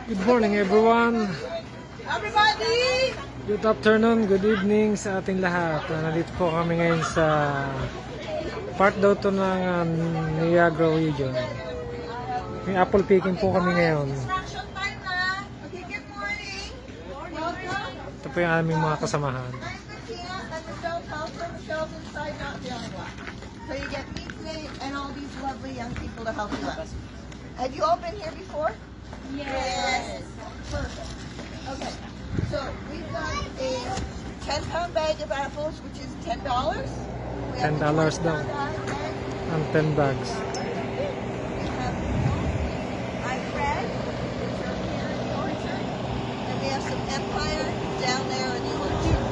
Good morning everyone. Everybody! Good afternoon, good evening sa ating lahat. Nandito po kami ngayon sa part daw to ng Niagara region. May apple picking po kami ngayon. Instruction time na. Okay, good morning. Welcome. Ito po yung aming mga kasamahan. I'm Tia and Michelle Telfer. Michelle's inside, not the other one. So you get me today and all these lovely young people to help you out. Have you all been here before? Yes. Perfect. Okay. So we've got a 10-pound bag of apples, which is $10. We have $10 a daw. 20-pound bag. Ang 10 bags. We have iBread, which are here in the orchard, and we have some Empire down there in the orchard,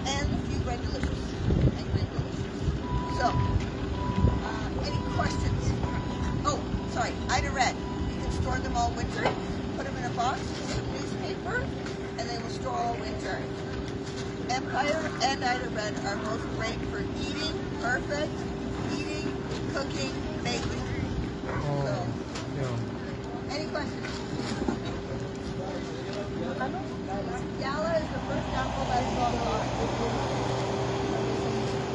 and a few Red Delicious. And Red Delicious. So, any questions? Oh, sorry, Ida Red. You can store them all winter. Put them in a box with some newspaper, and they will store all winter. Empire and Ida Red are both great for eating, perfect, eating, cooking, baking. Oh, So, yun. any questions? Gala is the first apple that is on the line.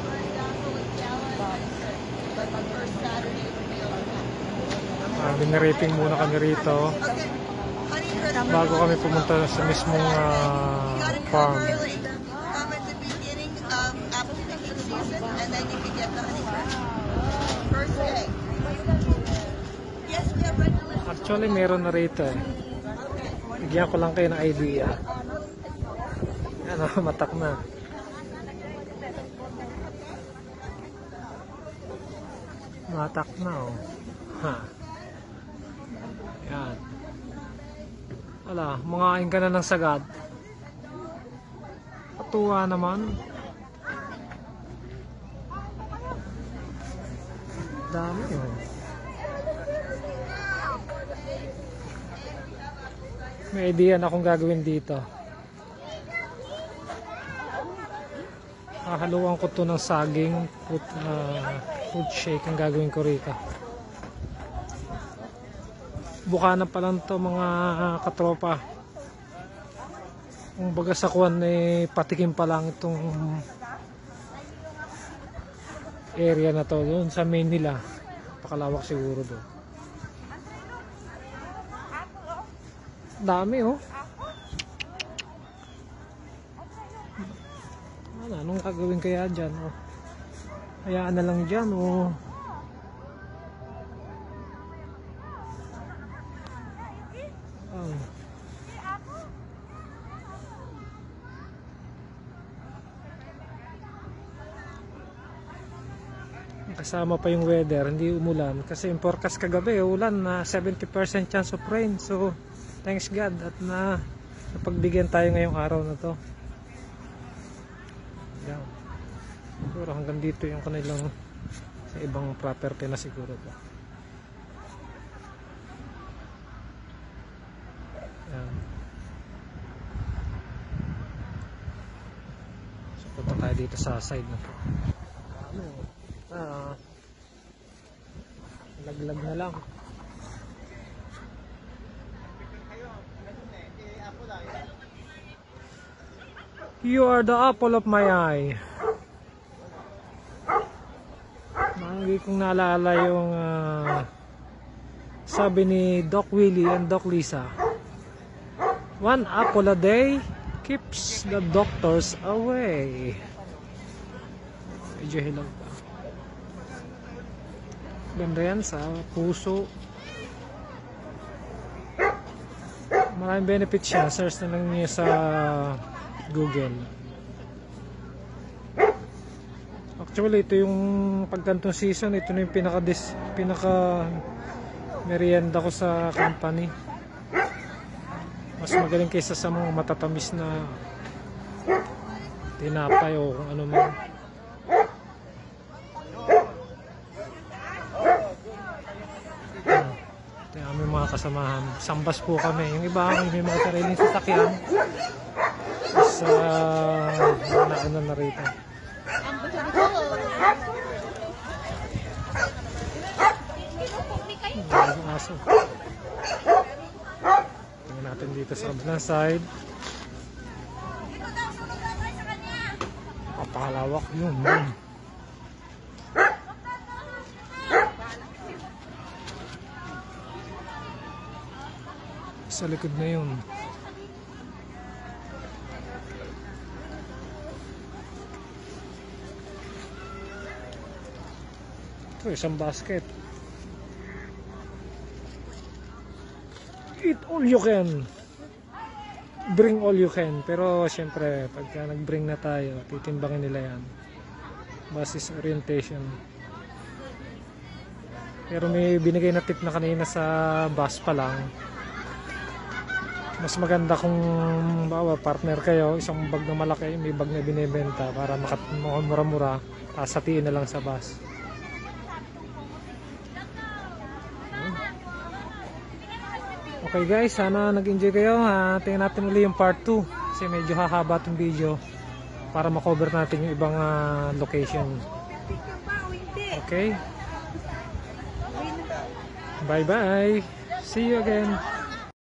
First apple is Gala and Wednesday, but the first Saturday will be on that. Binariping muna kami rito Okay, honey crisp. bago kami pumunta sa mismong You gotta come farm. early. Come at the beginning of apple picking season, and then you can get the honey crisp. First day. Yes, we have Red Delicious. Actually, meron na rito eh. Bigyan ko lang kayo ng idea. Ano, matak na. Matak na oh. Ha. Yan. Wala, mangain ka na ng sagad. Patuwa naman. Dami oh. May idea na kung gagawin dito. Hahaluan ko to ng saging, food shake ang gagawin ko rito. Bukana pa lang to mga katropa. Kung baga sa kuwan eh, patikim pa lang itong area na to. Doon sa main nila, pakalawak siguro doon. Dami oh. Anong gagawin kaya dyan oh? Hayaan na lang dyan oh. Kasama pa yung weather, hindi umulan kasi yung forecast kagabi ulan na 70% chance of rain. So thanks God at napagbigyan tayo ngayong araw na to. Yan. Siguro hanggang dito yung kanilang sa ibang property na siguro to. Yan. So punta tayo dito sa side na to. Laglag na lang. You are the apple of my eye. Lagi kong naalala yung sabi ni Doc Willie and Doc Lisa. One apple a day keeps the doctors away. Medyo hilaw pa. Ganda yan sa puso. Maraming benefits siya. Search na lang niya sa Google. Actually, ito yung pagkantong season. Ito na yung pinaka merienda ko sa company. Mas magaling kaysa sa mga matatamis na tinapay o kung ano man. Ito yung aming mga kasamahan. Sambas po kami. Yung iba may mga sariling sasakyan. Sa nauna na rito. Aso. natin dito sa kabilang side. Papakalawak yun. Sa likod na yun. Ito, isang basket. Eat all you can. Bring all you can. Pero syempre, pagka nag-bring na tayo, titimbangin nila yan. Basis orientation. Pero may binigay na tip na kanina sa bus pa lang. Mas maganda kung bawa partner kayo, isang bag na malaki, may bag na binibenta para mura-mura, tapos hatiin na lang sa bus. Okay guys, sana nag-enjoy kayo. Tingnan natin ulit yung part 2 kasi medyo hahaba itong video para makover natin yung ibang location. Okay? Bye bye! See you again!